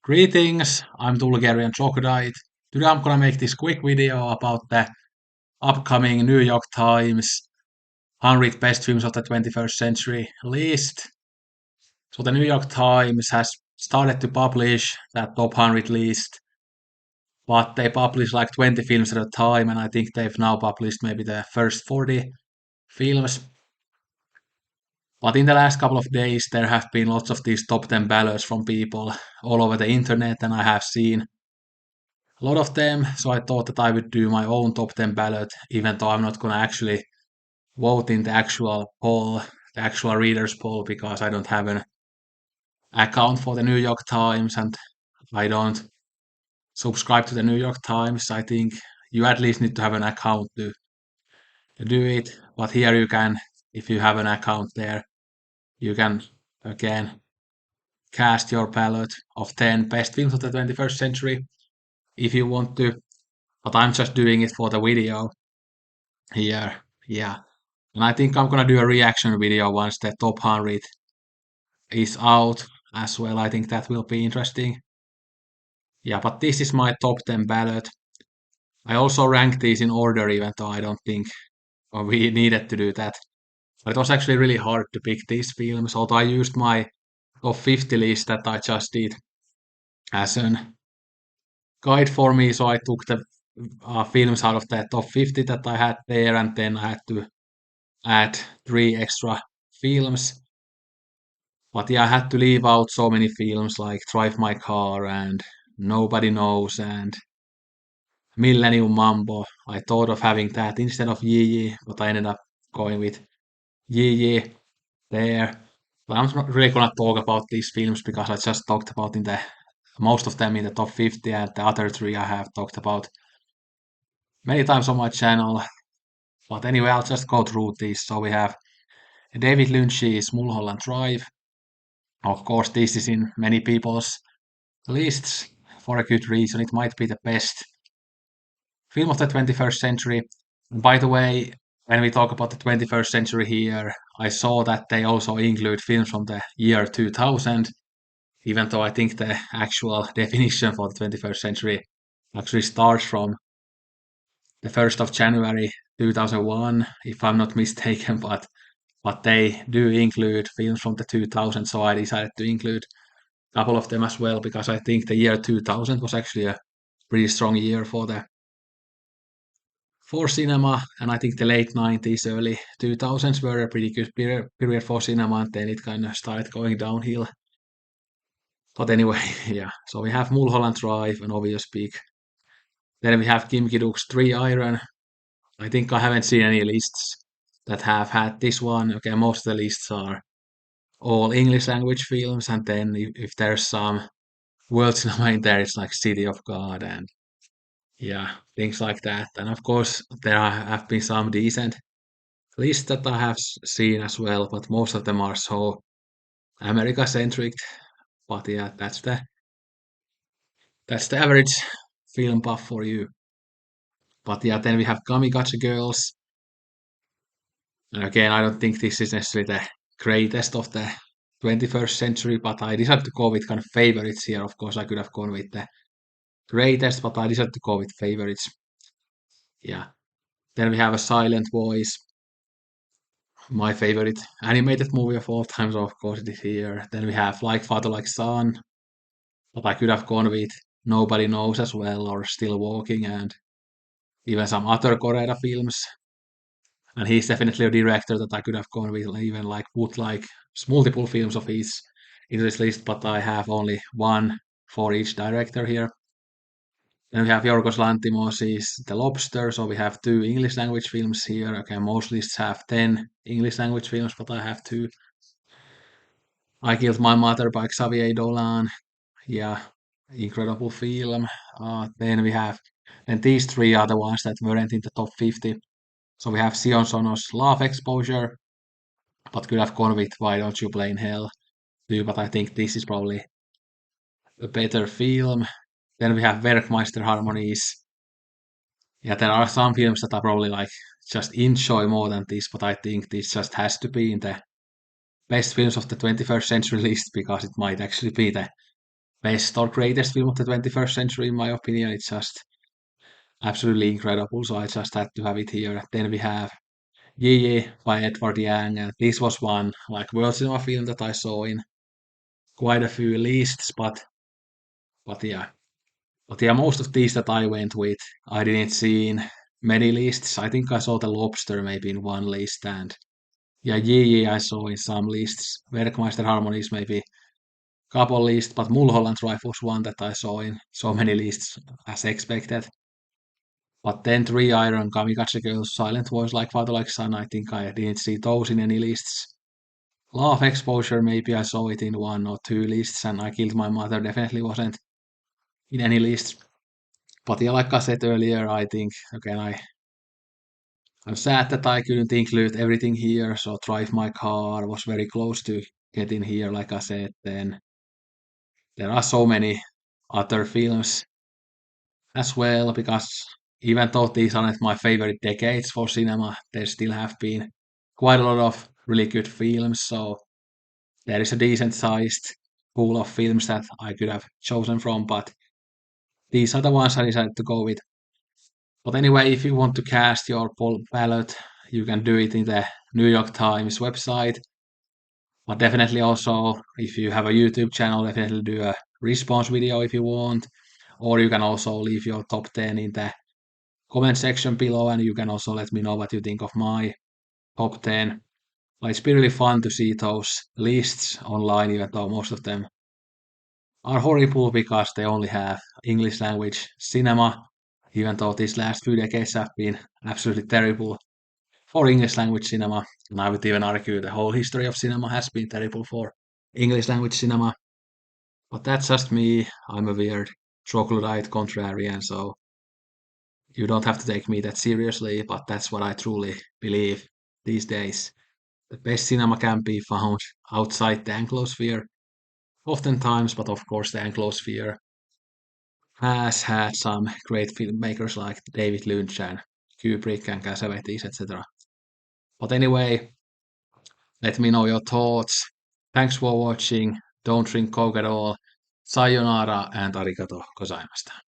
Greetings, I'm Bulgarian Troglodyte. Today I'm gonna make this quick video about the upcoming New York Times 100 best films of the 21st century list. So the New York Times has started to publish that top 100 list, but they publish like 20 films at a time, and I think they've now published maybe the first 40 films. But in the last couple of days, there have been lots of these top 10 ballots from people all over the internet, and I have seen a lot of them, so I thought that I would do my own top 10 ballot, even though I'm not gonna actually vote in the actual poll, the actual readers poll, because I don't have an account for the New York Times and I don't subscribe to the New York Times. I think you at least need to have an account to do it, but here you can, if you have an account there, you can again cast your ballot of 10 best films of the 21st century if you want to, but I'm just doing it for the video here. Yeah. And I think I'm gonna do a reaction video once the top 100 is out as well. I think that will be interesting. Yeah, but this is my top 10 ballot. I also ranked these in order, even though I don't think we needed to do that. But it was actually really hard to pick these films, although I used my top 50 list that I just did as an guide for me. So I took the films out of the top 50 that I had there, and then I had to add 3 extra films. But yeah, I had to leave out so many films like Drive My Car and Nobody Knows and Millennium Mambo. I thought of having that instead of Yee Yee, but I ended up going with Yee Yee there. But I'm not really gonna talk about these films because I just talked about in the most of them in the top 50, and the other 3 I have talked about many times on my channel. But anyway, I'll just go through these. So we have David Lynch's Mulholland Drive. Of course, this is in many people's lists for a good reason. It might be the best film of the 21st century. And by the way, when we talk about the 21st century here, I saw that they also include films from the year 2000, even though I think the actual definition for the 21st century actually starts from the 1st of January 2001, if I'm not mistaken, but they do include films from the 2000s, so I decided to include a couple of them as well because I think the year 2000 was actually a pretty strong year for cinema, and I think the late 90s, early 2000s were a pretty good period for cinema, and then it kind of started going downhill. But anyway, yeah. So we have Mulholland Drive, an obvious pick. Then we have Kim Ki-duk's Three Iron. I think I haven't seen any lists that have had this one. Okay, most of the lists are all English language films, and then if there's some world cinema in there, it's like City of God and yeah, things like that. And of course, have been some decent lists that I have seen as well, but most of them are so America centric. But yeah, that's the average film buff for you. But yeah, then we have Kamikaze Girls. And again, I don't think this is necessarily the greatest of the 21st century, but I decided to go with kind of favorites here. Of course, I could have gone with the greatest, but I decided to go with favorites. Yeah. Then we have A Silent Voice, my favorite animated movie of all time, so of course it is here. Then we have Like Father, Like Son, but I could have gone with Nobody Knows as well, or Still Walking, and even some other Koreeda films. And he's definitely a director that I could have gone with, even like put like multiple films of his in this list, but I have only one for each director here. Then we have Yorgos Lanthimos's The Lobster, so we have 2 English language films here. Okay, most lists have 10 English language films, but I have 2. I Killed My Mother by Xavier Dolan. Yeah, incredible film. Then we have, and these 3 are the ones that weren't in the top 50. So we have Sion Sono's Love Exposure, but could have gone with Why Don't You Play in Hell too, but I think this is probably a better film. Then we have Werckmeister Harmonies. Yeah, there are some films that I probably like just enjoy more than this, but I think this just has to be in the best films of the 21st century list because it might actually be the best or greatest film of the 21st century, in my opinion. It's just absolutely incredible. So I just had to have it here. Then we have Ye by Edward Yang, and this was one like world cinema film that I saw in quite a few lists, but yeah, but yeah, most of these that I went with, I didn't see in many lists. I think I saw the Lobster maybe in one list, and yeah, Ye I saw in some lists. Werckmeister Harmonies maybe couple lists, but Mulholland Drive was one that I saw in so many lists as expected. But then Three Iron, Kamikaze Girls, Silent Voice, Like Father, Like Son, I think I didn't see those in any lists. Law of Exposure, maybe I saw it in one or two lists, and I Killed My Mother definitely wasn't in any lists. But yeah, like I said earlier, I think again I'm sad that I couldn't include everything here. So Drive My Car was very close to getting here, like I said. Then there are so many other films as well, because even though these aren't my favorite decades for cinema, there still have been quite a lot of really good films. So there is a decent sized pool of films that I could have chosen from, but these are the ones I decided to go with. But anyway, if you want to cast your ballot, you can do it in the New York Times website. But definitely also, if you have a YouTube channel, definitely do a response video if you want. Or you can also leave your top 10 in the comment section below, and you can also let me know what you think of my top 10. Like, it's been really fun to see those lists online, even though most of them are horrible because they only have English language cinema, even though these last few decades have been absolutely terrible for English language cinema. And I would even argue the whole history of cinema has been terrible for English language cinema. But that's just me. I'm a weird troglodyte contrarian, so you don't have to take me that seriously, but that's what I truly believe these days. The best cinema can be found outside the Anglosphere, oftentimes, but of course, the Anglosphere has had some great filmmakers like David Lynch and Kubrick and Cassavetes, etc. But anyway, let me know your thoughts. Thanks for watching. Don't drink Coke at all. Sayonara and arigato gozaimashita.